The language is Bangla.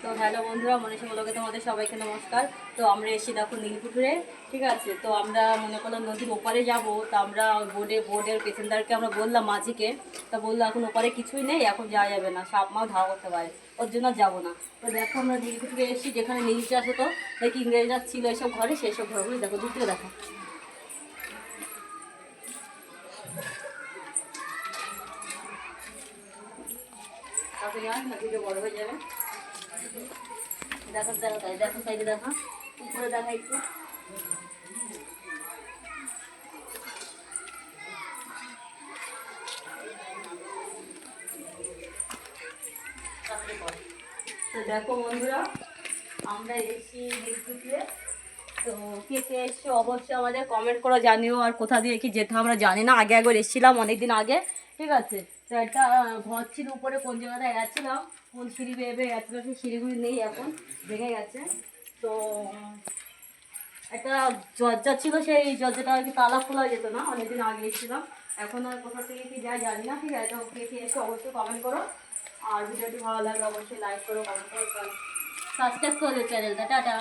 তো হ্যালো বন্ধুরা, মনীষা ব্লগে তোমাদের সবাইকে নমস্কার। তো আমরা এসে দেখো নীলপুকুরে, ঠিক আছে। তো আমরা মনে করলাম নদীর ওপারে যাব। তো আমরা বোর্ডের পেসেঞ্জারকে আমরা বললাম, মাঝিকে। তা বললো এখন ওপারে কিছুই নেই, এখন যাওয়া যাবে না, সাপ মাও ধাওয়া করতে পারে, ওর জন্য যাবো না। তো দেখো আমরা নীলপুকুরে এসেছি, যেখানে নীল চাষ হতো, দেখি ইংরেজরা ছিল এসব ঘরে, সেই সব ঘরগুলি দেখো, দূর থেকে দেখো। তারপরে না ভিডিও বড় হয়ে যাবে। দেখো দেখো তাই দেখো, সাইডে দেখো, উপরে দেখা একটু। তো দেখো বন্ধুরা, আমরা এসেছি নীলকুঠিতে। তো কে কে এসছে অবশ্যই আমাদের কমেন্ট করে জানিও। আর কোথা দিয়ে কি যেতে আমরা জানি না, আগে একবার এসেছিলাম অনেকদিন আগে, ঠিক আছে। তো একটা ঘর ছিল উপরে, কোন জায়গাটায় গেছিলাম, কোন সিঁড়ি বেয়ে বেয়ে গেছিলো, সেই সিঁড়িগুলি নেই এখন, ভেঙে গেছে। তো একটা দরজা ছিল, সেই দরজাটা আর কি তালা খোলা যেত না, অনেকদিন আগে এসেছিলাম। এখন আর কোথা থেকে কি যায় জানি না, ঠিক আছে। তো কে কে এসে অবশ্যই কমেন্ট করো। আর ভিডিওটি ভালো লাগলে অবশ্যই লাইক করো, কমেন্ট করো, সাবস্ক্রাইব করে দিও চ্যানেলটা। টাটা।